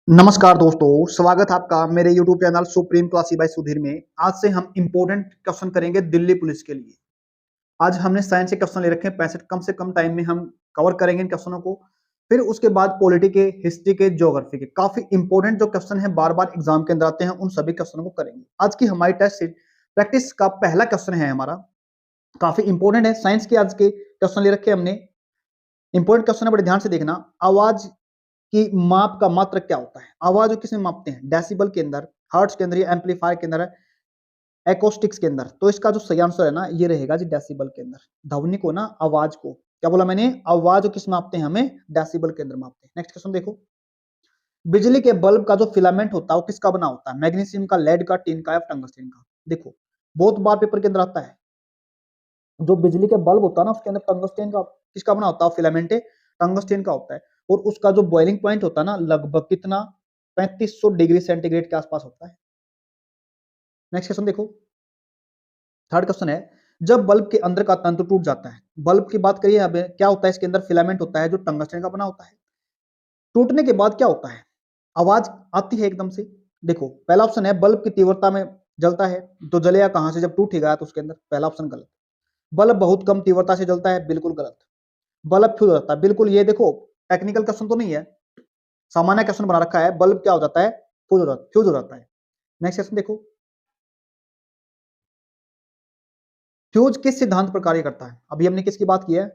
नमस्कार दोस्तों, स्वागत है आपका मेरे YouTube channel supreme classy by Sudhir में। आज से हम इंपॉर्टेंट क्वेश्चन करेंगे दिल्ली पुलिस के लिए। आज हमने साइंस के क्वेश्चन ले रखे हैं 65, कम से कम टाइम में हम कवर करेंगे इन क्वेश्चनों को। फिर उसके बाद पॉलिटी के, हिस्ट्री के, ज्योग्राफी के काफी इंपॉर्टेंट जो क्वेश्चन है बार बार एग्जाम के अंदर आते हैं, उन सभी क्वेश्चनों को करेंगे। आज की हमारी टेस्ट प्रैक्टिस का पहला क्वेश्चन है हमारा, काफी इंपॉर्टेंट है। साइंस के आज के क्वेश्चन ले रखे हमने, इंपॉर्टेंट क्वेश्चन है, बड़े ध्यान से देखना। आवाज की माप का मात्रक क्या होता है? आवाज को किसमें मापते हैं? डेसिबल के अंदर, हर्ट्ज के अंदर, या एम्पलीफायर के अंदर, एकॉस्टिक्स के अंदर। तो इसका जो सही आंसर है ना, ये रहेगा जी डेसिबल के अंदर। ध्वनि को ना, आवाज को, क्या बोला मैंने? आवाज को किस मापते हैं? हमें डेसिबल के अंदर मापते हैं। नेक्स्ट क्वेश्चन देखो, बिजली के बल्ब का जो फिलामेंट होता है वो किसका बना होता है? मैग्नीशियम का, लेड का, टिन का, या टंगस्टन का? देखो, बहुत बार पेपर के अंदर आता है। जो बिजली के बल्ब होता है ना, उसके अंदर टंगस्टन का किसका बना होता है? फिलामेंट टंगस्टन का होता है। और उसका जो बॉइलिंग पॉइंट होता है ना, लगभग कितना? 3500 डिग्री सेंटीग्रेड के आसपास होता है। नेक्स्ट क्वेश्चन देखो, थर्ड क्वेश्चन है, जब बल्ब के अंदर का तंतु टूट जाता है, बल्ब की बात करिए, अब क्या होता है? इसके अंदर फिलामेंट होता है जो टंगस्टन का बना होता है। टूटने के बाद क्या होता है? आवाज आती है एकदम से। देखो, पहला ऑप्शन है बल्ब की तीव्रता में जलता है। तो जलेगा कहां से? जब टूटेगा तो उसके अंदर। पहला ऑप्शन गलत। बल्ब बहुत कम तीव्रता से जलता है, बिल्कुल गलत। बल्ब फ्यूज हो जाता है, बिल्कुल। ये देखो, टेक्निकल क्वेश्चन तो नहीं है, सामान्य क्वेश्चन बना रखा है। बल्ब क्या हो जाता है? फ्यूज हो जाता है। नेक्स्ट क्वेश्चन देखो, फ्यूज किस सिद्धांत पर कार्य करता है? अभी हमने किसकी बात की है?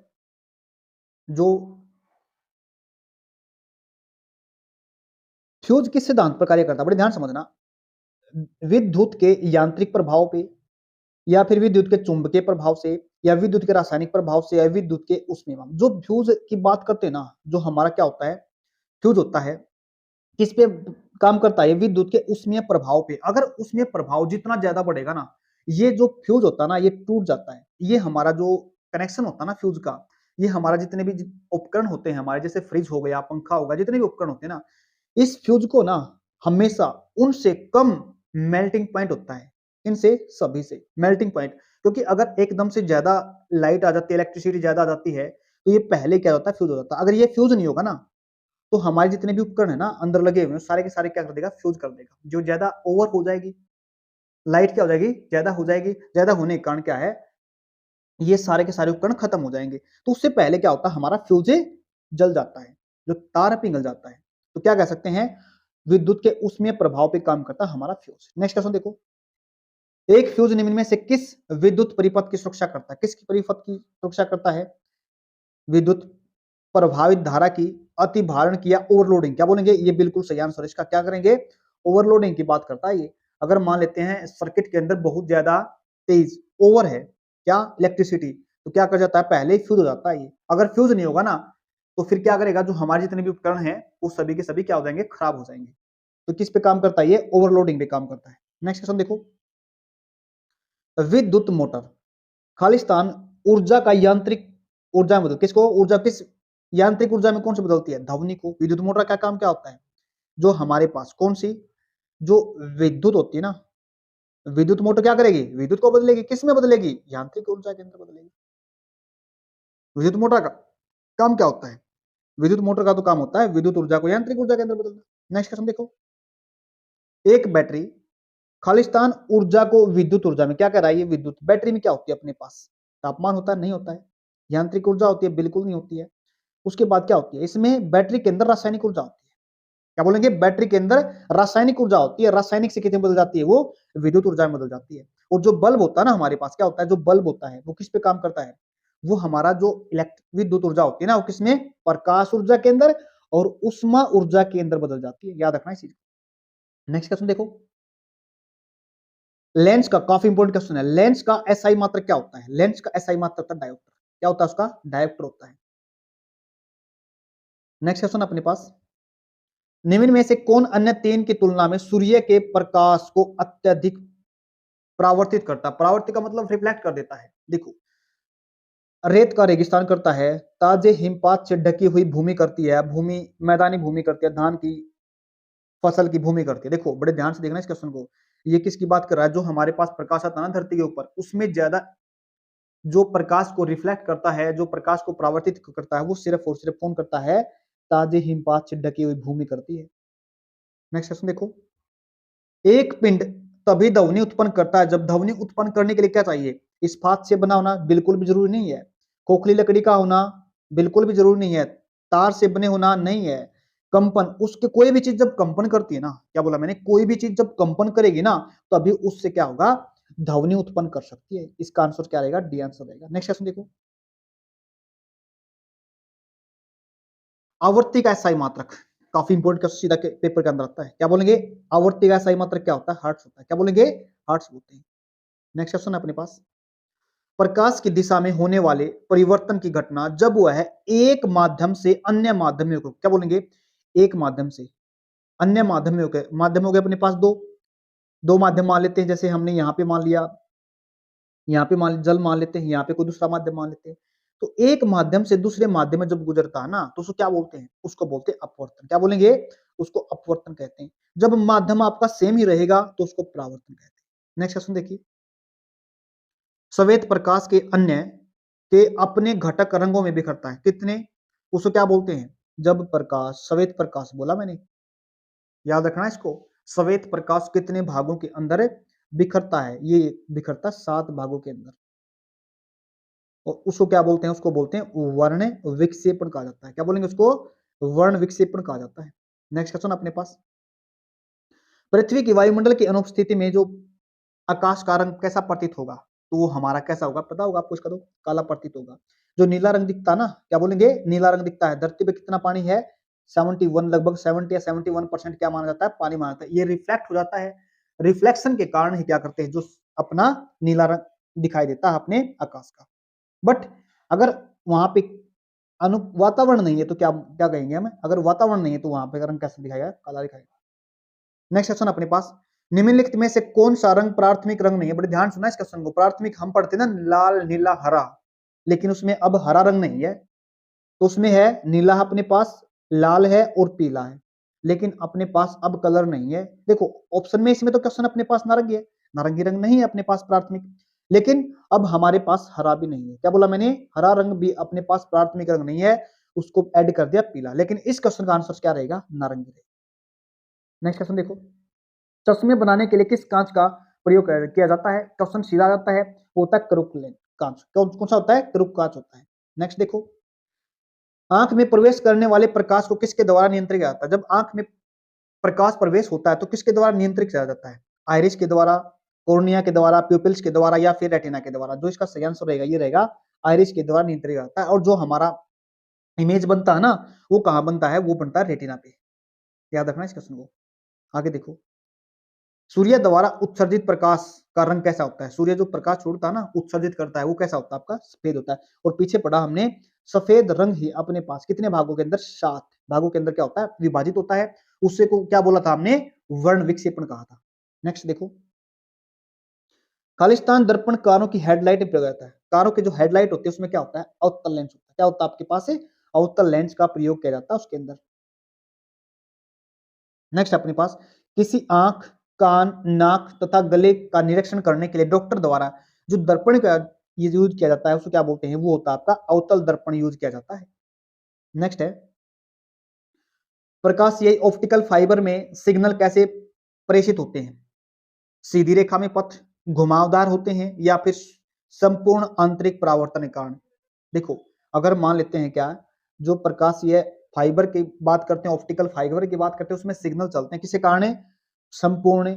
जो फ्यूज किस सिद्धांत पर कार्य करता है, बड़े ध्यान समझना। विद्युत के यांत्रिक प्रभाव पे, या फिर विद्युत के चुंबकीय प्रभाव से, या विद्युत के रासायनिक प्रभाव से, या विद्युत के ऊष्मीय। जो फ्यूज की बात करते हैं ना, जो हमारा क्या होता है, फ्यूज होता है, किस पे काम करता है? विद्युत के ऊष्मीय प्रभाव पे। अगर ऊष्मीय प्रभाव जितना ज्यादा बढ़ेगा ना, ये जो फ्यूज होता है ना, ये टूट जाता है। ये हमारा जो कनेक्शन होता है ना फ्यूज का, ये हमारा जितने भी उपकरण होते हैं हमारे, जैसे फ्रिज हो गया, पंखा होगा, जितने भी उपकरण होते हैं ना, इस फ्यूज को ना हमेशा उनसे कम मेल्टिंग पॉइंट होता है, इनसे सभी से मेल्टिंग पॉइंट। क्योंकि अगर एकदम से ज्यादा लाइट आ जाती है, इलेक्ट्रिसिटी ज्यादा आ जाती है, तो ये पहले क्या होता है? फ्यूज हो जाता है। अगर ये फ्यूज नहीं होगा ना, तो हमारे जितने भी उपकरण है ना अंदर लगे हुए, सारे के सारे क्या कर देगा? फ्यूज कर देगा। जो ज्यादा ओवर हो जाएगी, लाइट क्या हो जाएगी? ज्यादा हो जाएगी। ज्यादा होने के कारण क्या है? ये सारे के सारे उपकरण खत्म हो जाएंगे। तो उससे पहले क्या होता है? हमारा फ्यूजे जल जाता है, जो तार पिघल जाता है। तो क्या कह सकते हैं? विद्युत के उसमें प्रभाव पे काम करता है हमारा फ्यूज। नेक्स्ट क्वेश्चन देखो, एक फ्यूज निम्न में से किस विद्युत परिपथ की सुरक्षा करता है? किसकी परिपथ की सुरक्षा करता है? विद्युत प्रभावित धारा की, अति भारण की, या ओवरलोडिंग? क्या बोलेंगे? ये बिल्कुल सही आंसर। इसका क्या करेंगे? ओवरलोडिंग की बात करता है ये। अगर मान लेते हैं सर्किट के अंदर बहुत ज्यादा तेज ओवर है, क्या? इलेक्ट्रिसिटी, तो क्या कर जाता है? पहले ही फ्यूज हो जाता है ये। अगर फ्यूज नहीं होगा ना, तो फिर क्या करेगा? जो हमारे जितने भी उपकरण हैं वो सभी के सभी क्या हो जाएंगे? खराब हो जाएंगे। तो किस पे काम करता है ये? ओवरलोडिंग पे काम करता है। नेक्स्ट क्वेश्चन देखो, विद्युत मोटर खालिस्तान ऊर्जा का यांत्रिक ऊर्जा में बदल, किसको? ऊर्जा किस यांत्रिक ऊर्जा में कौन सी बदलती है? ध्वनि को। विद्युत मोटर का काम क्या होता है? जो हमारे पास कौन सी, जो विद्युत होती है ना, विद्युत मोटर क्या करेगी? विद्युत को बदलेगी। किस में बदलेगी? यांत्रिक ऊर्जा के अंदर बदलेगी। विद्युत मोटर का काम क्या होता है? विद्युत मोटर का तो काम होता है विद्युत ऊर्जा को यांत्रिक ऊर्जा के अंदर बदलना। नेक्स्ट क्वेश्चन देखो, एक बैटरी खालिस्तान ऊर्जा को विद्युत ऊर्जा में क्या कर रहा है? ये विद्युत बैटरी में क्या होती है अपने पास? तापमान होता है? नहीं होता है। यांत्रिक ऊर्जा होती है? बिल्कुल नहीं होती है। उसके बाद क्या होती है? इसमें बैटरी के अंदर रासायनिक ऊर्जा होती है। क्या बोलेंगे? बैटरी के अंदर रासायनिक ऊर्जा होती है। रासायनिक से कितने बदल जाती है? वो विद्युत ऊर्जा में बदल जाती है। और जो बल्ब होता है ना हमारे पास, क्या होता है? जो बल्ब होता है वो किस पे काम करता है? वो हमारा जो इलेक्ट्रिक विद्युत ऊर्जा होती है ना, वो किसमें? प्रकाश ऊर्जा के अंदर और उष्मा ऊर्जा के अंदर बदल जाती है। याद रखना इस चीज को। नेक्स्ट क्वेश्चन देखो, लेंस का काफी इंपोर्टेंट क्वेश्चन है। लेंस का एसआई मात्रक क्या होता है? लेंस का एसआई मात्रक होता है डायोप्टर। क्या होता है उसका? डायोप्टर होता है। नेक्स्ट क्वेश्चन अपने पास, निम्न में से कौन अन्य तीन की तुलना में सूर्य के प्रकाश को अत्यधिक परावर्तित करता है? परावर्तित का मतलब रिफ्लेक्ट कर देता है। देखो, रेत का रेगिस्तान करता है, ताजे हिमपात से ढकी हुई भूमि करती है, भूमि मैदानी भूमि करती है, धान की फसल की भूमि करती है। देखो, बड़े ध्यान से देखना इस क्वेश्चन को। ये किसकी बात कर रहा है? जो हमारे पास प्रकाश आता है ना धरती के ऊपर, उसमें ज्यादा जो प्रकाश को रिफ्लेक्ट करता है, जो प्रकाश को परावर्तित करता है, वो सिर्फ और सिर्फ कौन करता है? ताजे हिमपात से ढकी हुई भूमि करती है। नेक्स्ट क्वेश्चन देखो, एक पिंड तभी ध्वनि उत्पन्न करता है जब ध्वनि उत्पन्न करने के लिए क्या चाहिए? इस्पात से बना होना बिल्कुल भी जरूरी नहीं है। खोखली लकड़ी का होना बिल्कुल भी जरूरी नहीं है। तार से बने होना नहीं है। कंपन, उसके कोई भी चीज जब कंपन करती है ना, क्या बोला मैंने, कोई भी चीज जब कंपन करेगी ना तो अभी उससे क्या होगा, ध्वनि उत्पन्न कर सकती है। इसका आंसर क्या रहेगा? डी आंसर रहेगा। नेक्स्ट क्वेश्चन देखो, आवर्ती का एसआई मात्रक, काफी इंपोर्टेंट क्वेश्चन सीधा पेपर के अंदर आता है। क्या बोलेंगे? आवर्ती का एसआई मात्रक क्या होता है? हर्ट्ज होता है। क्या बोलेंगे? हर्ट्ज होते हैं। नेक्स्ट क्वेश्चन है अपने पास, प्रकाश की दिशा में होने वाले परिवर्तन की घटना जब वह एक माध्यम से अन्य माध्यम में क्या बोलेंगे? एक माध्यम से अन्य माध्यम में माध्यम हो गए अपने पास दो, दो माध्यम मान लेते हैं। जैसे हमने यहाँ पे मान लिया, यहाँ पे मान जल मान लेते हैं, यहाँ पे कोई दूसरा माध्यम मान लेते हैं। तो एक माध्यम से दूसरे माध्यम में जब गुजरता है ना तो उसको क्या बोलते हैं? उसको बोलते हैं अपवर्तन। क्या बोलेंगे? उसको अपवर्तन कहते हैं। जब माध्यम आपका सेम ही रहेगा तो उसको परावर्तन कहते हैं। नेक्स्ट क्वेश्चन देखिए, श्वेत प्रकाश के अन्य के अपने घटक रंगों में बिखरता है कितने? उसको क्या बोलते हैं? जब प्रकाश, श्वेत प्रकाश बोला मैंने, याद रखना इसको। श्वेत प्रकाश कितने भागों के अंदर बिखरता है? ये बिखरता 7 भागों के अंदर। और उसको क्या बोलते हैं? उसको बोलते हैं वर्ण विक्षेपण कहा जाता है। क्या बोलेंगे? उसको वर्ण विक्षेपण कहा जाता है। नेक्स्ट क्वेश्चन अपने पास, पृथ्वी की वायुमंडल की अनुपस्थिति में जो आकाश का रंग कैसा प्रतीत होगा? तो वो हमारा कैसा होगा? पता होगा आपको इसका? तो काला प्रतीत होगा। जो नीला रंग दिखता है ना, क्या बोलेंगे? नीला रंग दिखता है। धरती पे कितना पानी है? 71, लगभग 70 या 71% क्या माना जाता है? पानी माना जाता है। ये रिफ्लेक्ट हो जाता है। रिफ्लेक्शन के कारण ही क्या करते हैं, जो अपना नीला रंग दिखाई देता है अपने आकाश का। बट अगर वहां पे वातावरण नहीं है तो क्या क्या कहेंगे हम? अगर वातावरण नहीं है तो वहां पे रंग कैसे दिखाएगा? काला दिखाएगा। नेक्स्ट क्वेश्चन अपने पास, निम्नलिखित में से कौन सा रंग प्राथमिक रंग नहीं है? बड़े ध्यान सुना इस क्वेश्चन को। प्राथमिक हम पढ़ते ना लाल नीला हरा, लेकिन उसमें अब हरा रंग नहीं है। तो उसमें है नीला अपने पास, लाल है और पीला है, लेकिन अपने पास अब कलर नहीं है। देखो ऑप्शन में इसमें तो क्वेश्चन अपने पास नारंगी है, नारंगी रंग नहीं है अपने पास प्राथमिक, लेकिन अब हमारे पास हरा भी नहीं है। क्या बोला मैंने? हरा रंग भी अपने पास प्राथमिक रंग नहीं है, उसको ऐड कर दिया पीला। लेकिन इस क्वेश्चन का आंसर क्या रहेगा? नारंगी रहेगा। नेक्स्ट क्वेश्चन देखो, चश्मे बनाने के लिए किस कांच का प्रयोग किया जाता है? क्वेश्चन सीधा जाता है, वो होता है क्रुक्लेन कांच। कौन सा होता है? क्रुक कांच होता है। नेक्स्ट देखो, आंख में प्रवेश करने वाले प्रकाश को किसके द्वारा नियंत्रित किया जाता है? जब आंख में प्रकाश प्रवेश होता है तो किसके द्वारा नियंत्रित किया जाता है? आइरिस के द्वारा, कॉर्निया के द्वारा, प्यूपिल्स के द्वारा, या फिर रेटिना के द्वारा? जो इसका सही आंसर रहेगा ये रहेगा, आइरिस के द्वारा नियंत्रित किया जाता है। और जो हमारा इमेज बनता है ना, वो कहाँ बनता है? वो बनता है रेटिना पे। याद रखना इस क्वेश्चन को। आगे देखो, सूर्य द्वारा उत्सर्जित प्रकाश का रंग कैसा होता है? सूर्य जो प्रकाश छोड़ता है ना, उत्सर्जित करता है, वो कैसा होता है? आपका सफेद होता है। और पीछे पढ़ा हमने, सफेद रंग ही अपने पास कितने भागों के अंदर? 7 भागों के अंदर क्या होता है? विभाजित होता है। उससे को क्या बोला था हमने? वर्ण विक्षेपण कहा था। नेक्स्ट देखो, खालिस्तान दर्पण कारों की हेडलाइट में प्रयोग होता है। कारों की जो हेडलाइट होती है उसमें क्या होता है? अवतल लेंस होता है। क्या होता है आपके पास? अवतल लेंस का प्रयोग किया जाता है उसके अंदर। नेक्स्ट अपने पास, किसी आंख, कान, नाक तथा गले का निरीक्षण करने के लिए डॉक्टर द्वारा जो दर्पण का ये यूज किया जाता है उसको क्या बोलते हैं? वो होता है आपका अवतल दर्पण यूज किया जाता है। नेक्स्ट है, प्रकाशीय ऑप्टिकल फाइबर में सिग्नल कैसे प्रेषित होते हैं? सीधी रेखा में पथ, घुमावदार होते हैं, या फिर संपूर्ण आंतरिक परावर्तन के कारण? देखो, अगर मान लेते हैं क्या, जो प्रकाशीय फाइबर की बात करते हैं, ऑप्टिकल फाइबर की बात करते हैं, उसमें सिग्नल चलते हैं किसके कारण? संपूर्ण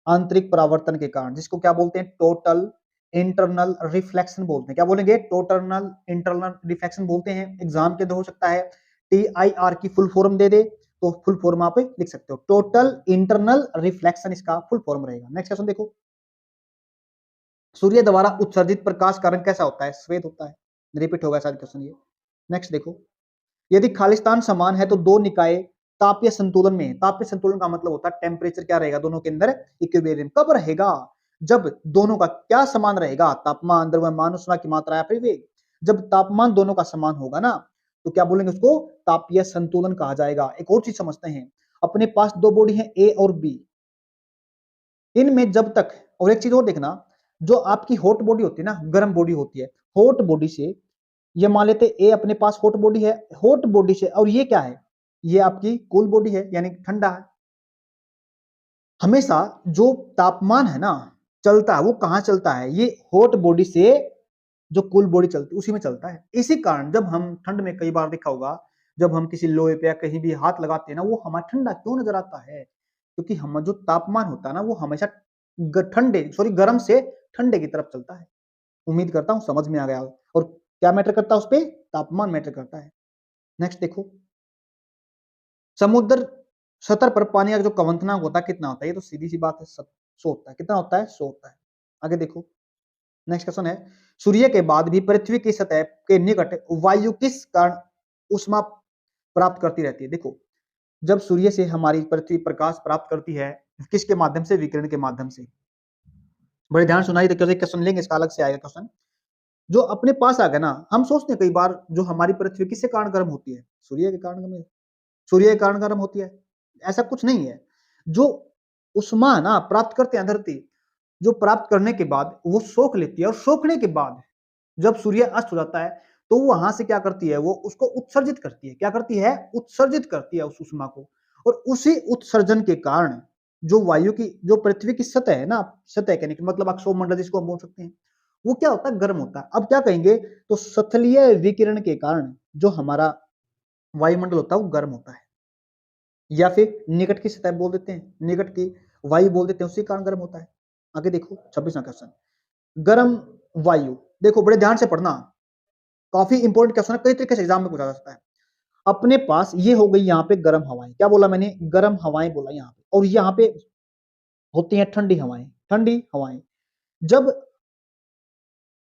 आंतरिक परावर्तन के कारण, जिसको क्या बोलते हैं? टोटल इंटरनल रिफ्लेक्शन बोलते हैं। क्या बोलेंगे? टोटल इंटरनल रिफ्लेक्शन बोलते हैं। एग्जाम के अंदर हो सकता है TIR की फुल फॉर्म दे दे, तो फुल फॉर्म आप लिख सकते हो, टोटल इंटरनल रिफ्लेक्शन इसका फुल फॉर्म रहेगा। नेक्स्ट क्वेश्चन देखो, सूर्य द्वारा उत्सर्जित प्रकाश का रंग कैसा होता है? श्वेत होता है। रिपीट होगा शायद क्वेश्चन ये। नेक्स्ट देखो, यदि खालिस्तान समान है तो दो निकाय तापीय संतुलन में है। तापीय संतुलन का मतलब होता है टेम्परेचर क्या रहेगा दोनों के अंदर? इक्विलिब्रियम। कब रहेगा? जब दोनों का क्या समान रहेगा? तापमान, द्रव्यमान, ऊष्मा की मात्रा या फिर वेग। जब तापमान दोनों का समान होगा ना तो क्या बोलेंगे? उसको तापीय संतुलन कहा जाएगा। एक और चीज समझते हैं, अपने पास दो बॉडी है ए और बी, इनमें जब तक, और एक चीज और देखना, जो आपकी हॉट बॉडी होती है ना, गर्म बॉडी होती है, हॉट बॉडी से, ये मान लेते ए अपने पास हॉट बॉडी है, हॉट बॉडी से, और ये क्या है? ये आपकी कूल बॉडी है, यानी ठंडा है। हमेशा जो तापमान है ना चलता है वो कहाँ चलता है, ये हॉट बॉडी से जो कूल बॉडी चलती है उसी में चलता है। इसी कारण जब हम ठंड में कई बार देखा होगा, जब हम किसी लोहे पे या कहीं भी हाथ लगाते हैं ना वो हमारा ठंडा क्यों नजर आता है, क्योंकि हम जो तापमान होता है ना वो हमेशा ठंडे सॉरी गर्म से ठंडे की तरफ चलता है। उम्मीद करता हूँ समझ में आ गया। और क्या मैटर करता है उस पे, तापमान मैटर करता है। नेक्स्ट देखो, समुद्र सतह पर पानी का जो क्वथनांक होता है कितना होता है, ये तो सीधी सी बात है, 100 होता है। कितना होता है, 100 होता है। आगे देखो, नेक्स्ट क्वेश्चन है, सूर्य के बाद भी पृथ्वी की सतह के निकट वायु किस कारण उष्मा प्राप्त करती रहती है। देखो, जब सूर्य से हमारी पृथ्वी प्रकाश प्राप्त करती है, किसके माध्यम से, विकिरण के माध्यम से। बड़े ध्यान सुनाई, तो क्वेश्चन लेंगे, इसका अलग से आएगा क्वेश्चन। जो अपने पास आ गया ना, हम सोचते हैं कई बार जो हमारी पृथ्वी किसके कारण गर्म होती है, सूर्य के कारण गर्म, सूर्य के कारण गर्म होती है। ऐसा कुछ नहीं है। जो उष्मा ना प्राप्त करते हैं धरती, जो प्राप्त करने के बाद वो सोख लेती है, और सोखने के बाद जब सूर्य अस्त हो जाता है तो वहां से क्या करती है, वो उसको उत्सर्जित करती है। क्या करती है, उत्सर्जित करती है उस उष्मा को। और उसी उत्सर्जन के कारण जो वायु की, जो पृथ्वी की सतह है ना, सतह कहने के मतलब अक्षोमंडल जिसको हम बोल सकते हैं, वो क्या होता है, गर्म होता है। अब क्या कहेंगे, तो सतलीय विकिरण के कारण जो हमारा वायुमंडल होता है वो गर्म होता है, या फिर निकट की सतह बोल देते हैं, निकट की वायु बोल देते हैं, उसी कारण गर्म होता है। आगे देखो 26वां क्वेश्चन, गर्म वायु। देखो बड़े ध्यान से पढ़ना, काफी इंपॉर्टेंट क्वेश्चन है, कई तरीके से एग्जाम में पूछा जा सकता है। अपने पास ये हो गई यहाँ पे गर्म हवाएं, क्या बोला मैंने, गर्म हवाएं बोला यहाँ पे, और यहाँ पे होती हैं ठंडी हवाएं। ठंडी हवाएं, जब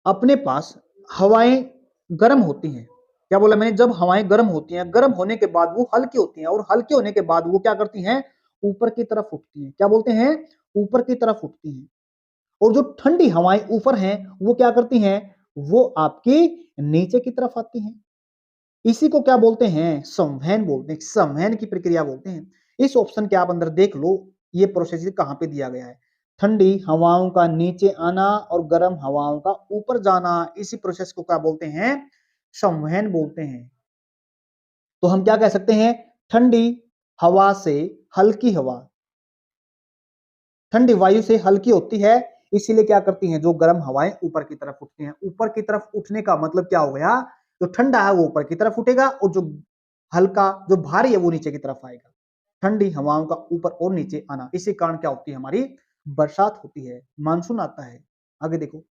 अपने पास हवाएं गर्म होती हैं, क्या बोला मैंने, जब हवाएं गर्म होती हैं, गर्म होने के बाद वो हल्की होती हैं, और हल्के होने के बाद वो क्या करती हैं, ऊपर की तरफ उठती हैं। क्या बोलते हैं, ऊपर की तरफ उठती हैं। और जो ठंडी हवाएं ऊपर हैं वो क्या करती हैं, वो आपकी नीचे की तरफ आती हैं। इसी को क्या बोलते हैं, संवहन बोलते हैं, संवहन की प्रक्रिया बोलते हैं। इस ऑप्शन के आप अंदर देख लो, ये प्रोसेस कहां पे दिया गया है, ठंडी हवाओं का नीचे आना और गर्म हवाओं का ऊपर जाना, इसी प्रोसेस को क्या बोलते हैं, संवहन बोलते हैं। तो हम क्या कह सकते हैं, ठंडी हवा से हल्की हवा, ठंडी वायु से हल्की होती है, इसीलिए क्या करती हैं, जो गर्म हवाएं ऊपर की तरफ उठती हैं। ऊपर की तरफ उठने का मतलब क्या हो गया, जो ठंडा है वो ऊपर की तरफ उठेगा, और जो हल्का जो भारी है वो नीचे की तरफ आएगा। ठंडी हवाओं का ऊपर और नीचे आना, इसी कारण क्या होती है, हमारी बरसात होती है, मानसून आता है। आगे देखो,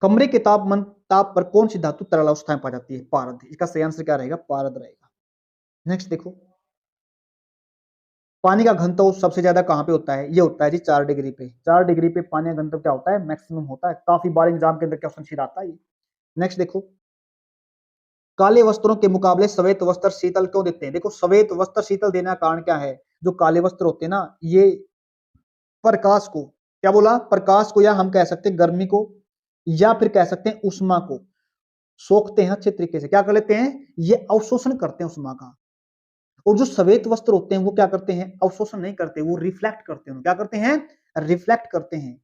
कमरे के ताप पर कौन सी धातु तरल अवस्था में पाई जाती है, पारद। इसका सही आंसर क्या रहेगा, पारद रहेगा। नेक्स्ट देखो, पानी का घनत्व सबसे ज्यादा कहां पे होता है, ये होता है जी 4 डिग्री पे। 4 डिग्री पे पानी का घनत्व क्या होता है, मैक्सिमम होता है। काफी बार एग्जाम के अंदर क्वेश्चन सीधा आता है ये। नेक्स्ट देखो, काले वस्त्रों के मुकाबले श्वेत वस्त्र शीतल क्यों देते हैं। देखो, श्वेत वस्त्र शीतल देने का कारण क्या है, जो काले वस्त्र होते हैं ना, ये प्रकाश को, क्या बोला, प्रकाश को, या हम कह सकते हैं गर्मी को, या फिर कह सकते हैं उष्मा को सोखते हैं अच्छे तरीके से। क्या कर लेते हैं, ये अवशोषण करते हैं उष्मा का। और जो श्वेत वस्त्र होते हैं वो क्या करते हैं, अवशोषण नहीं करते, वो रिफ्लेक्ट करते हैं। क्या करते हैं, रिफ्लेक्ट करते हैं।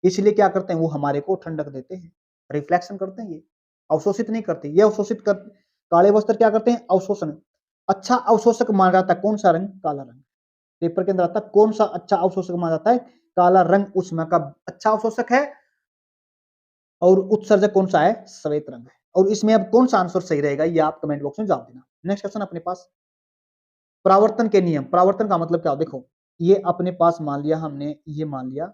इसलिए क्या करते हैं, वो हमारे को ठंडक देते हैं, रिफ्लेक्शन करते हैं, ये अवशोषित नहीं करते। ये अवशोषित कर, काले वस्त्र क्या करते हैं, अवशोषण। अच्छा अवशोषक माना जाता है कौन सा रंग, काला रंग। पेपर के अंदर आता है कौन सा अच्छा अवशोषक माना जाता है, काला रंग उष्मा का अच्छा अवशोषक है। और उत्सर्जक कौन सा है, श्वेत रंग है। और इसमें अब कौन सा आंसर सही रहेगा, ये आप कमेंट बॉक्स में जवाब देना। नेक्स्ट क्वेश्चन अपने पास, परावर्तन के नियम। परावर्तन का मतलब क्या हो, देखो ये अपने पास मान लिया हमने, ये मान लिया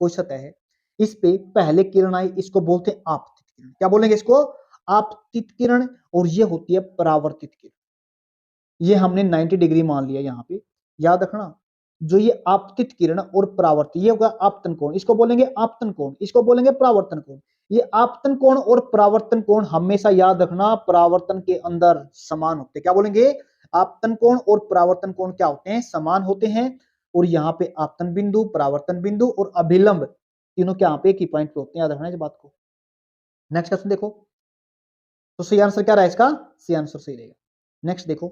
कोई सतह है, इस पे पहले किरण आई, इसको बोलते हैं आपतित किरण। क्या बोलेंगे इसको, आपतित किरण। और ये होती है परावर्तित किरण। ये हमने 90 डिग्री मान लिया यहाँ पे, याद रखना। जो ये आपतित किरण और परावर्तित, ये होगा आपतन कोण, इसको बोलेंगे आपतन कोण, इसको बोलेंगे परावर्तन कोण। ये आपतन कोण और परावर्तन कोण हमेशा याद रखना परावर्तन के अंदर समान होते हैं। क्या बोलेंगे, आपतन कोण और परावर्तन कोण क्या होते हैं, समान होते हैं। और यहाँ पे आपतन बिंदु, परावर्तन बिंदु और अभिलंब तीनों क्या यहाँ पे एक ही पॉइंट पे होते हैं, याद रखना इस बात को। नेक्स्ट क्वेश्चन देखो, तो सही आंसर क्या रहा इसका, सही आंसर सही रहेगा। नेक्स्ट देखो,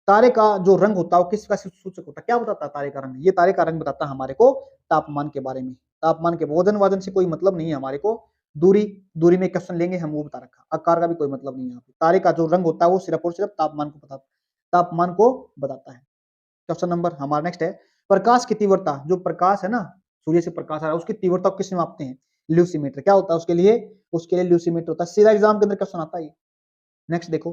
तारे का जो रंग होता है वो किसका सूचक होता है, क्या बताता है तारे का रंग, ये तारे का रंग बताता है हमारे को तापमान के बारे में। तापमान के वजन वाजन से कोई मतलब नहीं है हमारे को, दूरी, दूरी में क्वेश्चन लेंगे हम, वो बता रखा, आकार का भी कोई मतलब नहीं है यहाँ पे। तारे का जो रंग होता है वो सिर्फ और सिर्फ तापमान को बताता है। क्वेश्चन नंबर हमारा नेक्स्ट है, प्रकाश की तीव्रता, जो प्रकाश है ना, सूर्य से प्रकाश आ रहा है, उसकी तीव्रता को किससे मापते हैं? ल्यूसीमीटर। क्या होता है उसके लिए? उसके लिए ल्यूसीमीटर होता है। सीधा एग्जाम के अंदर क्वेश्चन आता है। नेक्स्ट देखो,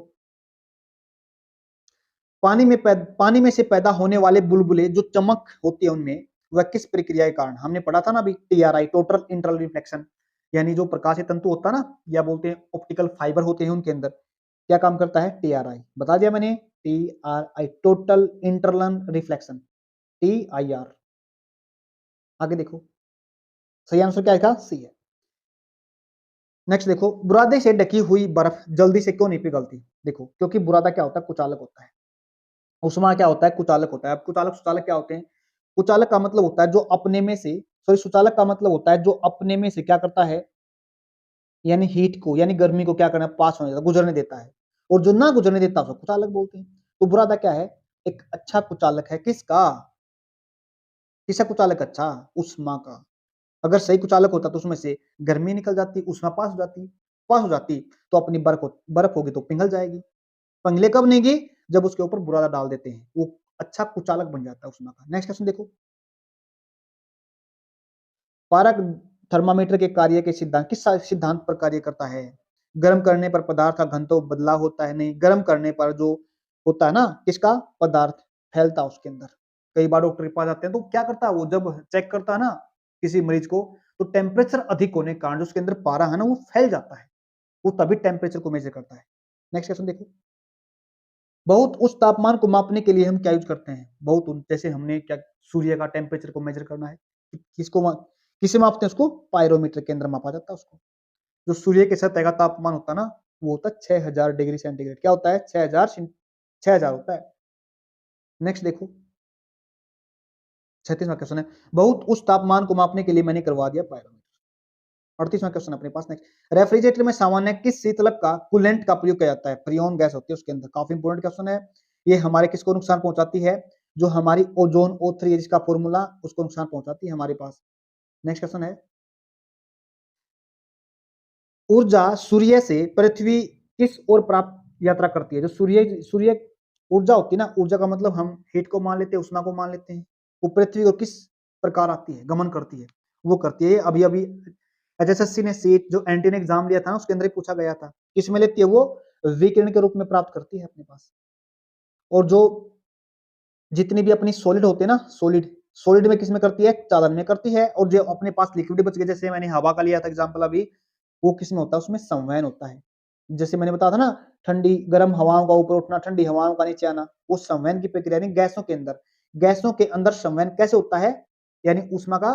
पानी में से पैदा होने वाले बुलबुले जो चमक होती है उनमें, वह किस प्रक्रिया के कारण? हमने पढ़ा था ना अभी, टीआरआई, टोटल इंटरनल रिफ्लेक्शन, यानी जो प्रकाशीय तंतु होता है ना, या बोलते हैं ऑप्टिकल फाइबर होते हैं उनके अंदर, क्या काम करता है? टीआरआई। बता दिया मैंने, TRI, total internal reflection, TIR. आगे देखो, सही आंसर क्या है? सी है। नेक्स्ट देखो, बुरादे से ढकी हुई बर्फ जल्दी से क्यों नहीं पिघलती? देखो, क्योंकि बुरादा क्या होता है? कुचालक होता है। उष्मा क्या होता है? कुचालक होता है। अब कुचालक सुचालक क्या होते हैं? कुचालक का मतलब होता है जो अपने में से, सॉरी, सुचालक का मतलब होता है जो अपने में से क्या करता है, यानी हीट को, यानी गर्मी को क्या करना है? पास होने देता, गुजरने देता है। और जो ना गुजरने देता उसको कुचालक बोलते हैं। तो बुरादा क्या है? एक अच्छा कुचालक है। किसका? किसका कुचालक अच्छा? उष्मा का। अगर सही कुचालक होता तो उसमें से गर्मी निकल जाती, उष्मा पास हो जाती, तो अपनी बर्फ होगी तो पिघल जाएगी। पिघले कब नहीं? जब उसके ऊपर बुरादा डाल देते हैं, वो अच्छा कुचालक बन जाता है उष्मा का। नेक्स्ट क्वेश्चन देखो, पारक थर्मामीटर के कार्य के सिद्धांत, किस सिद्धांत पर कार्य करता है? गर्म करने पर पदार्थ का घनत्व बदलाव होता है? नहीं, गर्म करने पर जो होता है ना, किसका? पदार्थ फैलता है उसके अंदर। कई बार डॉक्टर के पास जाते हैं तो क्या करता है वो, जब चेक करता है ना किसी मरीज को, तो टेम्परेचर अधिक होने के कारण जो उसके अंदर पारा है ना वो फैल जाता है, वो तभी टेम्परेचर को मेजर करता है। नेक्स्ट क्वेश्चन देखो, बहुत उच्च तापमान को मापने के लिए हम क्या यूज करते हैं? जैसे हमने क्या, सूर्य का टेम्परेचर को मेजर करना है, किसे मापते हैं उसको? पायरोमीटर के अंदर मापा जाता है उसको। जो सूर्य के सतह का तापमान होता है ना, वो होता है 6000 डिग्री सेंटीग्रेड। क्या होता है? 6000 होता है। नेक्स्ट देखो, 36वां क्वेश्चन है, बहुत उच्च तापमान को मापने के लिए मैंने करवा दिया पायरोमीटर। 38वां क्वेश्चन अपने पास नेक्स्ट, रेफ्रिजरेटर में सामान्य किस शीतलक का कूलेंट का प्रयोग किया जाता है? फ्रीऑन गैस होती है उसके अंदर। काफी इंपोर्टेंट क्वेश्चन है ये। हमारे किसको नुकसान पहुंचाती है? जो हमारी ओजोन O3 है जिसका फॉर्मूला, उसको नुकसान पहुंचाती है हमारे पास। नेक्स्ट क्वेश्चन है, ऊर्जा सूर्य से पृथ्वी किस ओर प्राप्त यात्रा करती है? जो सूर्य सूर्य ऊर्जा होती है ना, ऊर्जा का मतलब हम हीट को मान लेते हैं, उष्मा को मान लेते हैं, वो पृथ्वी को किस प्रकार आती है, गमन करती है? वो करती है, अभी अभी एचएसएससी ने सीट जो एंटी ने एग्जाम लिया था ना, उसके अंदर ही पूछा गया था, किसमें लेती है वो? विकिरण के रूप में प्राप्त करती है अपने पास। और जो जितनी भी अपनी सॉलिड होते हैं ना, सॉलिड में किसमें करती है? चालन में करती है। और जो अपने पास लिक्विड बच गए, जैसे मैंने हवा का लिया था एग्जाम्पल अभी, वो किसमें होता है? उसमें संवहन होता है। जैसे मैंने बताया था ना, ठंडी गर्म हवाओं का ऊपर उठना, ठंडी हवाओं का नीचे आना, वो संवहन की प्रक्रिया, यानी गैसों के अंदर संवहन कैसे होता है? यानी ऊष्मा का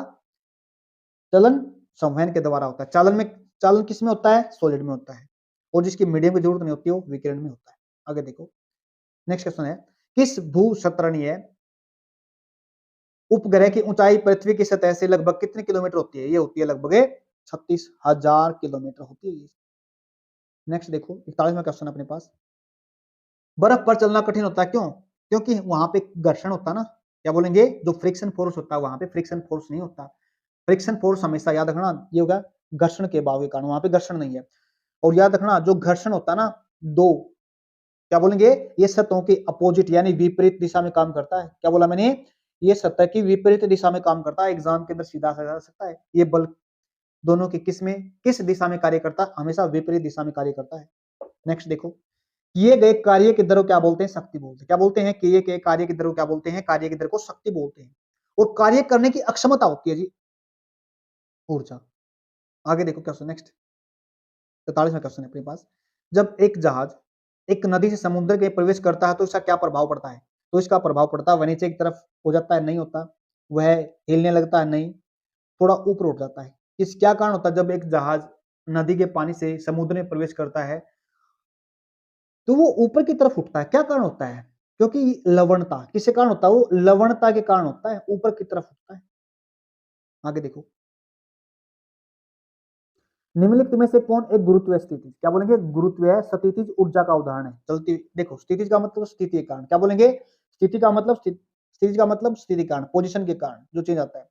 चलन संवहन के द्वारा होता है। चालन किसमें होता है? सॉलिड में होता है। और जिसकी मीडियम की जरूरत नहीं होती वो विकिरण में होता है। आगे देखो, नेक्स्ट क्वेश्चन है, किस भू शतरणीय उपग्रह की ऊंचाई पृथ्वी की सतह से लगभग कितने किलोमीटर होती है? ये होती है लगभग 36,000 किलोमीटर होती है। नेक्स्ट देखो, 41वां क्वेश्चन अपने पास, बर्फ पर चलना कठिन होता है क्यों? क्योंकि वहां पे घर्षण होता है ना, क्या बोलेंगे? जो फ्रिक्शन फोर्स होता है, वहां पे फ्रिक्शन फोर्स नहीं होता। फ्रिक्शन फोर्स हमेशा याद रखना ये होगा घर्षण के भाव के कारण, वहां पे घर्षण नहीं है। और याद रखना जो घर्षण होता है ना, दो, क्या बोलेंगे? ये सतहों की अपोजिट यानी विपरीत दिशा में काम करता है। क्या बोला मैंने? ये सतह की विपरीत दिशा में काम करता है। एग्जाम के अंदर सीधा सा जा सकता है, ये बल दोनों की किस दिशा में कार्य करता है? हमेशा विपरीत दिशा में कार्य करता है। नेक्स्ट देखो, किए गए कार्य की दर को क्या बोलते हैं? शक्ति बोलते हैं। क्या बोलते हैं? किए गए कार्य की दर को क्या बोलते हैं? कार्य की दर को शक्ति बोलते हैं। और कार्य करने की अक्षमता होती है जी ऊर्जा। आगे देखो क्वेश्चन नेक्स्ट, 43वां क्वेश्चन है अपने पास, जब एक जहाज एक नदी से समुद्र के प्रवेश करता है तो इसका क्या प्रभाव पड़ता है? तो इसका प्रभाव पड़ता है वह नीचे की तरफ हो जाता है? नहीं होता। वह हिलने लगता है? नहीं। थोड़ा ऊपर उठ जाता है। इस क्या कारण होता है जब एक जहाज नदी के पानी से समुद्र में प्रवेश करता है तो वो ऊपर की तरफ उठता है? क्या कारण होता है? क्योंकि लवणता। किसके कारण होता है? वो लवणता के कारण होता है, ऊपर की तरफ उठता है। आगे देखो, निम्नलिखित में से कौन एक गुरुत्व स्थिति, क्या बोलेंगे? गुरुत्व स्थितिज ऊर्जा का उदाहरण है। चलती, देखो स्थिति का मतलब स्थिति के कारण, क्या बोलेंगे? स्थिति का मतलब स्थिति कारण, पोजीशन के कारण जो चेंज आता है।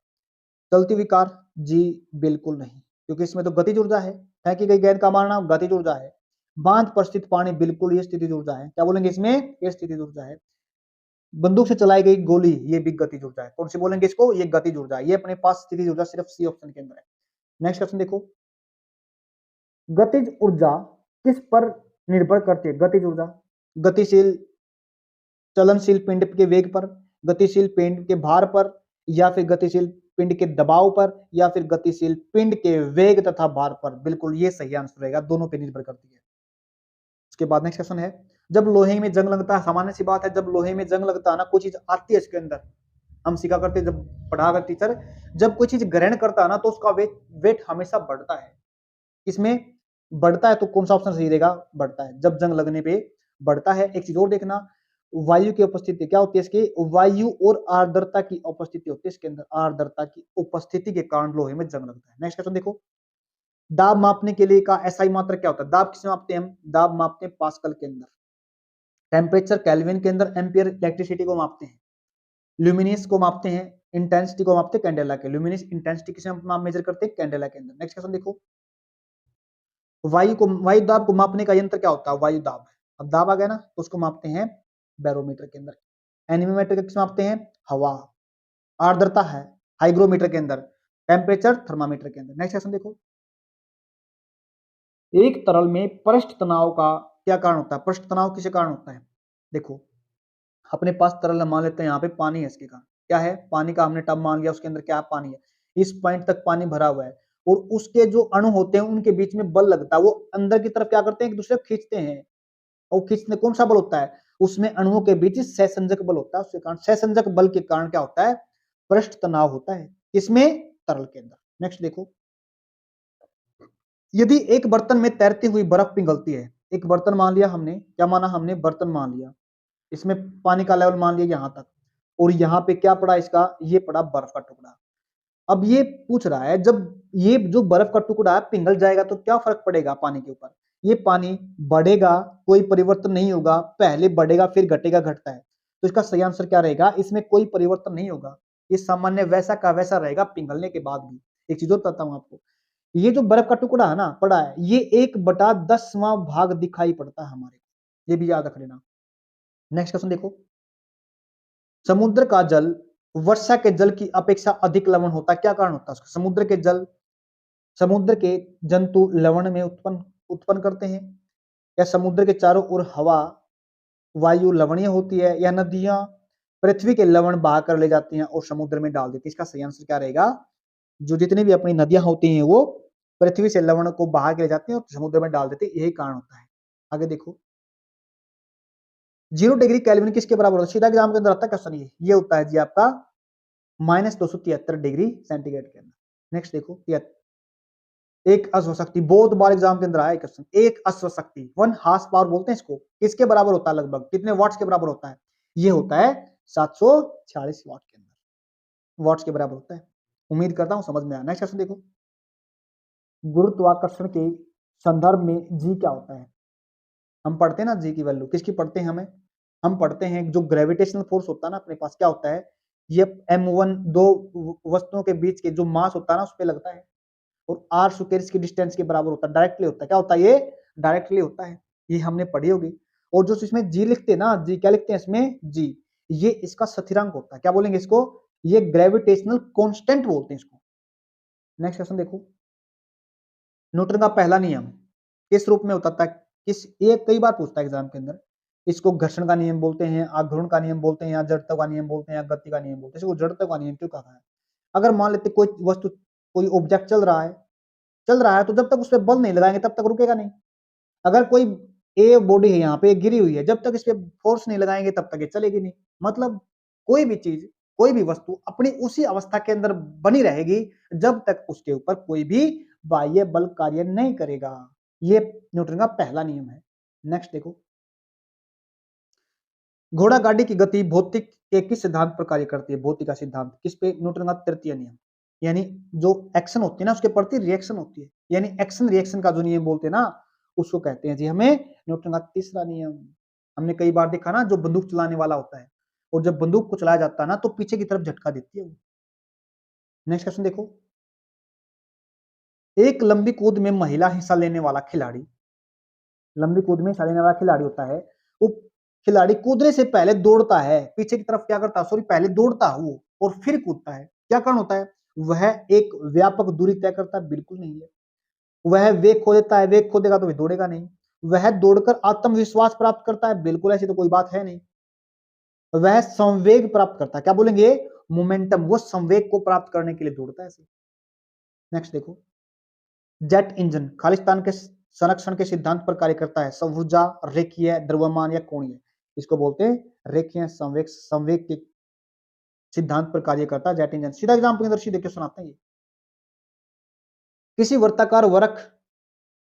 चलती हुई कार, जी बिल्कुल नहीं, क्योंकि इसमें तो गतिज ऊर्जा है। फेंकी गई गेंद का मारना गतिज ऊर्जा है। बांध पर स्थित पानी, बिल्कुल ये स्थितिज ऊर्जा है। क्या बोलेंगे इसमें? ये स्थितिज ऊर्जा है। बंदूक से चलाई गई गोली, ये भी गतिज ऊर्जा है। कौन सी बोलेंगे इसको? ये गतिज ऊर्जा। ये अपने पास स्थितिज ऊर्जा सिर्फ सी ऑप्शन के अंदर है। नेक्स्ट क्वेश्चन देखो, गतिज ऊर्जा किस पर निर्भर करती है? गतिज ऊर्जा गतिशील चलनशील पिंड के वेग पर, गतिशील पिंड के भार पर, या फिर गतिशील पिंड के दबाव पर, या फिर गतिशील पिंड के वेग तथा भार पर। बिल्कुल ये सही आंसर रहेगा, दोनों पे निर्भर करती है। उसके बाद नेक्स्ट क्वेश्चन है, जब लोहे में जंग लगता है, सामान्य सी बात है, जब लोहे में जंग लगता है ना, कोई चीज आती है इसके अंदर, हम सीखा करते जब पढ़ा कर टीचर, जब कोई चीज ग्रहण करता है ना तो उसका वेट हमेशा बढ़ता है। इसमें बढ़ता है तो कौन सा ऑप्शन सही रहेगा? बढ़ता है, जब जंग लगने पे बढ़ता है। एक चीज और देखना, वायु की उपस्थिति क्या होती है इसकी? वायु और आर्द्रता की उपस्थिति होती है इसके अंदर, आर्द्रता की उपस्थिति के कारण लोहे में जंग लगता है। नेक्स्ट क्वेश्चन देखो, दाब मापने के लिए का एसआई मात्रक क्या होता है? दाब किसमें मापते हैं हम? दाब मापते हैं पास्कल के अंदर। टेम्परेचर केल्विन के अंदर, एम्पियर इलेक्ट्रिसिटी को मापते हैं, ल्यूमिनस को मापते हैं, इंटेंसिटी को मापते हैं कैंडेला के। ल्यूमिनस इंटेंसिटी किसे हम मेजर करते हैं? कैंडेला के अंदर। नेक्स्ट क्वेश्चन देखो, वायु दाब को मापने का यंत्र क्या होता है? वायु दाब। अब दाब आ गया ना तो उसको मापते हैं बैरोमीटर के अंदर। एनीमोमीटर किस मापते हैं? हवा। आर्द्रता है हाइग्रोमीटर के अंदर, टेम्परेचर थर्मामीटर के अंदर। नेक्स्ट क्वेश्चन देखो, एक तरल में पृष्ठ तनाव का क्या कारण होता है? पृष्ठ तनाव किसे कारण होता है? देखो, अपने पास तरल मान लेते हैं, यहाँ पे पानी है, इसके कारण क्या है? पानी का हमने टब मान लिया, उसके अंदर क्या पानी है, इस पॉइंट तक पानी भरा हुआ है, और उसके जो अणु होते हैं उनके बीच में बल लगता है, वो अंदर की तरफ क्या करते हैं? एक दूसरे को खींचते हैं, और खींचने कौन सा बल होता है? उसमें अणुओं के बीच सहसंजक बल होता है, उसके कारण सहसंजक बल के कारण क्या होता है? पृष्ठ तनाव होता है। किसमें? तरल के अंदर। नेक्स्ट देखो, यदि एक बर्तन में तैरती हुई बर्फ पिघलती है, एक बर्तन मान लिया हमने, क्या माना हमने? बर्तन मान लिया, इसमें पानी का लेवल मान लिया यहां तक, और यहाँ पे क्या पड़ा इसका? ये पड़ा बर्फ का टुकड़ा। अब ये पूछ रहा है, जब ये जो बर्फ का टुकड़ा पिघल जाएगा तो क्या फर्क पड़ेगा पानी के ऊपर? ये पानी बढ़ेगा, कोई परिवर्तन नहीं होगा, पहले बढ़ेगा फिर घटेगा, घटता है। तो इसका सही आंसर क्या रहेगा? इसमें कोई परिवर्तन नहीं होगा, ये सामान्य वैसा का वैसा रहेगा पिघलने के बाद भी। एक चीज और बताता हूं आपको, ये जो बर्फ का टुकड़ा है ना, पड़ा है, ये 1/10वां भाग दिखाई पड़ता है हमारे को, ये भी याद रख लेना। नेक्स्ट क्वेश्चन देखो, समुद्र का जल वर्षा के जल की अपेक्षा अधिक लवण होता है, क्या कारण होता है उसका? समुद्र के जल, समुद्र के जंतु लवण में उत्पन्न उत्पन्न करते हैं, या समुद्र के चारों ओर हवा वायु लवणीय होती है, या नदियां पृथ्वी के लवण बहा कर ले जाती हैं और समुद्र में डाल देती है? इसका सही आंसर क्या रहेगा? जो जितनी भी अपनी नदियां होती हैं वो पृथ्वी से लवण को बहा के ले जाती हैं और समुद्र में डाल देती है, यही कारण होता है। आगे देखो, 0 डिग्री केल्विन किसके बराबर होता है? सीधा एग्जाम के अंदर आता है क्वेश्चन, ये होता है जी आपका -273 डिग्री सेंटीग्रेड के अंदर। नेक्स्ट देखो, एक अश्वशक्ति, बहुत बार एग्जाम के अंदर आया क्वेश्चन, एक अश्वशक्ति 1 हार्स पावर बोलते हैं इसको, किसके बराबर होता है? लगभग कितने वाट्स के बराबर होता है? ये होता है 746 वाट के अंदर, वाट्स के बराबर होता है। उम्मीद करता हूं समझ में आया। नेक्स्ट क्वेश्चन देखो, गुरुत्वाकर्षण के संदर्भ में जी क्या होता है? हम पढ़ते हैं ना जी की वैल्यू, किसकी पढ़ते हैं हमें? हम पढ़ते हैं जो ग्रेविटेशनल फोर्स होता है ना अपने पास, क्या होता है? ये m1 दो वस्तुओं के बीच के जो मास होता है ना उस पर लगता है, और आर स्क्वायर इसकी डिस्टेंस के बराबर होता है, डायरेक्टली होता है। क्या होता है ये? डायरेक्टली होता है, ये हमने पढ़ी होगी। और जो इसमें जी लिखते हैं ना, जी क्या लिखते हैं इसमें? जी, ये इसका स्थिरांक होता है, क्या बोलेंगे इसको? ये ग्रेविटेशनल कांस्टेंट बोलते हैं इसको। नेक्स्ट क्वेश्चन देखो, न्यूटन का पहला नियम किस रूप में होता था? किस, ये कई बार पूछता है एग्जाम के अंदर, इसको घर्षण का नियम बोलते हैं, आघूर्ण का नियम बोलते हैं, या जड़त्व का नियम बोलते हैं, या गति का नियम बोलते हैं। इसको जड़त्व का नियम क्यों कहा है? अगर मान लेते कोई वस्तु, कोई ऑब्जेक्ट चल रहा है तो जब तक उस पर बल नहीं लगाएंगे तब तक रुकेगा नहीं। अगर कोई ए बॉडी है यहाँ पे गिरी हुई है, जब तक इस पे फोर्स नहीं लगाएंगे तब तक ये चलेगी नहीं। मतलब कोई भी चीज, कोई भी वस्तु अपनी उसी अवस्था के अंदर बनी रहेगी जब तक उसके ऊपर कोई भी बाह्य बल कार्य नहीं करेगा। ये न्यूटन का पहला नियम है। नेक्स्ट देखो, घोड़ा गाड़ी की गति भौतिक के किस सिद्धांत पर कार्य करती है? भौतिक का सिद्धांत किस पे? न्यूटन का तृतीय नियम। यानी जो एक्शन होती है ना उसके प्रति रिएक्शन होती है, यानी एक्शन रिएक्शन का जो नियम बोलते हैं ना उसको कहते हैं जी हमें न्यूटन का तीसरा नियम। हमने कई बार देखा ना, जो बंदूक चलाने वाला होता है और जब बंदूक को चलाया जाता है ना तो पीछे की तरफ झटका देती है वो। नेक्स्ट क्वेश्चन देखो, एक लंबी कूद में महिला हिस्सा लेने वाला खिलाड़ी, लंबी कूद में हिस्सा लेने वाला खिलाड़ी होता है, वो खिलाड़ी कूदने से पहले दौड़ता है, पीछे की तरफ क्या करता है, सॉरी पहले दौड़ता है वो और फिर कूदता है, क्या कारण होता है? वह एक व्यापक दूरी तय करता है, बिल्कुल नहीं है। वह वेग खो देता है, वेग खो देगा तो भी दौड़ेगा नहीं। वह दौड़कर आत्मविश्वास प्राप्त करता है, बिल्कुल ऐसी तो कोई बात है नहीं। वह संवेग प्राप्त करता है, क्या बोलेंगे? मोमेंटम, वो संवेग को प्राप्त करने के लिए दौड़ता है। नेक्स्ट देखो, जेट इंजन खालिस्तान के संरक्षण के सिद्धांत पर कार्य करता है, संवुर्जा, रेखीय, द्रव्यमान या कोणीय। इसको बोलते हैं रेखीय संवेग, संवेग के सिद्धांत पर कार्य करता है जेट इंजन। सीधा एग्जाम्पल इधर देखिए सुनाते हैं। किसी वर्ताकार वरक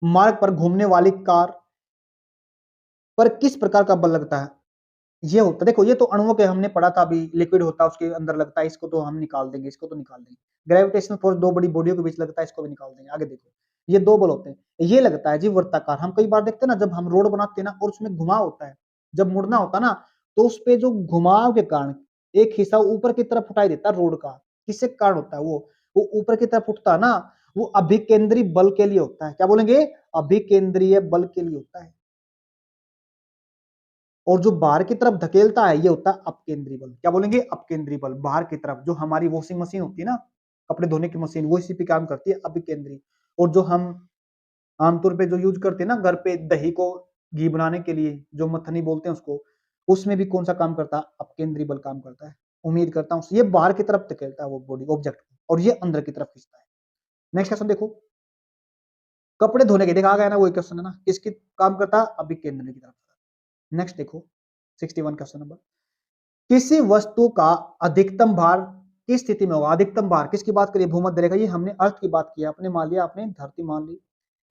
मार्ग पर घूमने वाली कार पर किस प्रकार का बल लगता है? ये होता है, देखो ये तो अणुओं के हमने पढ़ा था अभी, लिक्विड होता है उसके अंदर लगता है, इसको तो हम निकाल देंगे, इसको तो निकाल देंगे। ग्रेविटेशनल फोर्स दो बड़ी बॉडियों के बीच लगता है, इसको भी निकाल देंगे। आगे देखो, ये दो बल होते हैं। ये लगता है जी वृत्ताकार, हम कई बार देखते हैं ना, जब हम रोड बनाते हैं ना और उसमें घुमाव होता है, जब मुड़ना होता है ना, तो उस पे जो घुमाव के कारण एक हिस्सा ऊपर की तरफ उठाई देता है रोड का। किसके कारण होता है? वो ऊपर की तरफ उठता है ना, वो अभिकेंद्री बल के लिए होता है। क्या बोलेंगे? अभिकेंद्रीय बल के लिए होता है। और जो बाहर की तरफ धकेलता है ये होता है अपकेंद्री बल। क्या बोलेंगे? अपकेंद्री बल, बाहर की तरफ। जो हमारी वॉशिंग मशीन होती है ना, कपड़े धोने की मशीन, वो इसी पे काम करती है, अभिकेंद्री। और जो हम आमतौर पे जो यूज करते हैं ना घर पे दही को घी बनाने के लिए, जो मथनी बोलते हैं उसको, उसमें भी कौन सा काम करता है? अपकेंद्री बल काम करता है। उम्मीद करता हूँ ये बाहर की तरफ धकेलता है वो बॉडी ऑब्जेक्ट को, और ये अंदर की तरफ खींचता है। नेक्स्ट क्वेश्चन देखो, कपड़े धोने के, देखा आ गया ना, वही क्वेश्चन है ना, किसकी काम करता है? अभिकेंद्री की तरफ। नेक्स्ट देखो 61 क्वेश्चन नंबर, किसी वस्तु का अधिकतम भार किस स्थिति में होगा? अधिकतम भार किसकी बात करिए? भूमध्य रेखा। ये हमने अर्थ की बात की, आपने मान लिया, आपने धरती मान ली,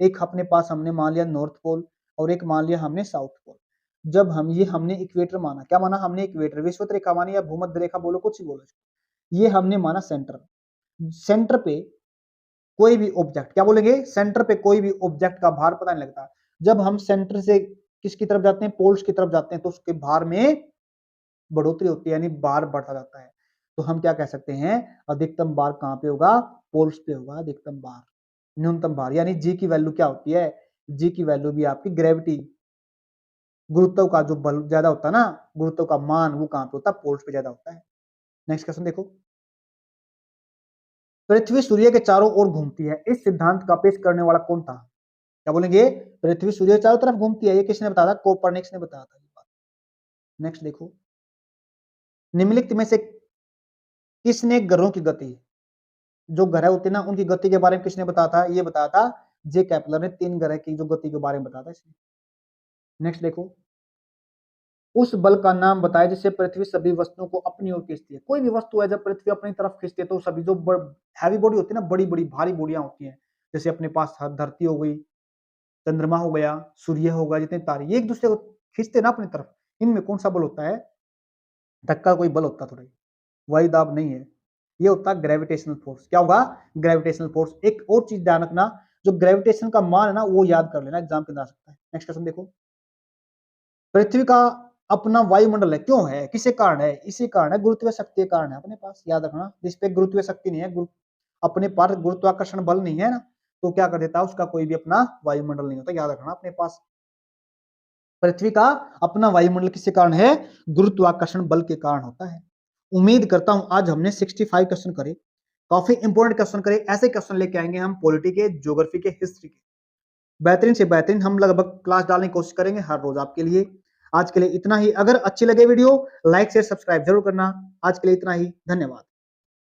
एक अपने पास हमने मान लिया नॉर्थ पोल, और एक मान लिया हमने साउथ पोल। जब हम ये हमने इक्वेटर माना, क्या माना हमने? इक्वेटर, विषुवत रेखा मानी या भूमध्य रेखा, बोलो कुछ ही बोलो। ये हमने माना सेंटर। सेंटर पे कोई भी ऑब्जेक्ट, क्या बोलेंगे? सेंटर पे कोई भी ऑब्जेक्ट का भार पता नहीं लगता। जब हम सेंटर से किसकी तरफ जाते हैं? पोल्स की तरफ जाते हैं, तो उसके भार में बढ़ोतरी होती है, यानी बार बढ़ता जाता है। तो हम क्या कह सकते हैं? अधिकतम बार कहां पे होगा? पोल्स पे होगा अधिकतम बार। न्यूनतम बार यानी जी की वैल्यू क्या होती है? जी की वैल्यू भी आपकी ग्रेविटी, गुरुत्व का जो बल ज्यादा होता है ना, गुरुत्व का मान, वो कहां पे होता है? पोल्स पे ज्यादा होता है। नेक्स्ट क्वेश्चन देखो, पृथ्वी सूर्य के चारों ओर घूमती है, इस सिद्धांत का पेश करने वाला कौन था? क्या बोलेंगे? पृथ्वी सूर्य के चारों तरफ घूमती है, ये किसने बताया था? कोपरनिकस ने बताया था। नेक्स्ट देखो, निम्नलिखित में से किसने ग्रहों की गति, जो ग्रह होते हैं ना उनकी गति के बारे में किसने बताया था? ये बताया था जे केपलर ने, 3 ग्रह की जो गति के बारे में बताया था इसने। नेक्स्ट देखो, उस बल का नाम बताया जिससे पृथ्वी सभी वस्तुओं को अपनी ओर खींचती है। कोई भी वस्तु है जब पृथ्वी अपनी तरफ खींचती है तो सभी जो हैवी बॉडी होती है ना, बड़ी बड़ी भारी बॉडियां होती हैं, जैसे अपने पास धरती हो गई, चंद्रमा हो गया, सूर्य हो गया, जितने तारे, ये एक दूसरे को खींचते हैं ना अपनी तरफ। इनमें कौन सा बल होता है? धक्का कोई बल होता है थोड़ा, वायु दाब नहीं है, ये होता है ग्रेविटेशनल फोर्स। क्या होगा? Gravitational force. एक और चीज ध्यान रखना, जो ग्रेविटेशन का मान है ना, वो याद कर लेना, एग्जाम पे आ सकता है। नेक्स्ट क्वेश्चन देखो, पृथ्वी का अपना वायुमंडल है, क्यों है? किसके कारण है? इसी कारण है, गुरुत्वीय शक्ति के कारण है। अपने पास याद रखना, जिस पे गुरुत्वीय शक्ति नहीं है, अपने पास गुरुत्वाकर्षण बल नहीं है ना, तो क्या कर देता है? उसका कोई भी अपना वायुमंडल नहीं होता। याद रखना, अपने पास पृथ्वी का अपना वायुमंडल किसके कारण है? गुरुत्वाकर्षण बल के कारण होता है। उम्मीद करता हूं आज हमने 65 क्वेश्चन करे, काफी इंपॉर्टेंट क्वेश्चन करे। ऐसे क्वेश्चन लेके आएंगे हम पॉलिटी के, ज्योग्राफी के, हिस्ट्री के, बेहतरीन से बेहतरीन हम लगभग क्लास डालने की कोशिश करेंगे हर रोज आपके लिए। आज के लिए इतना ही। अगर अच्छी लगे वीडियो, लाइक शेयर सब्सक्राइब जरूर करना। आज के लिए इतना ही, धन्यवाद।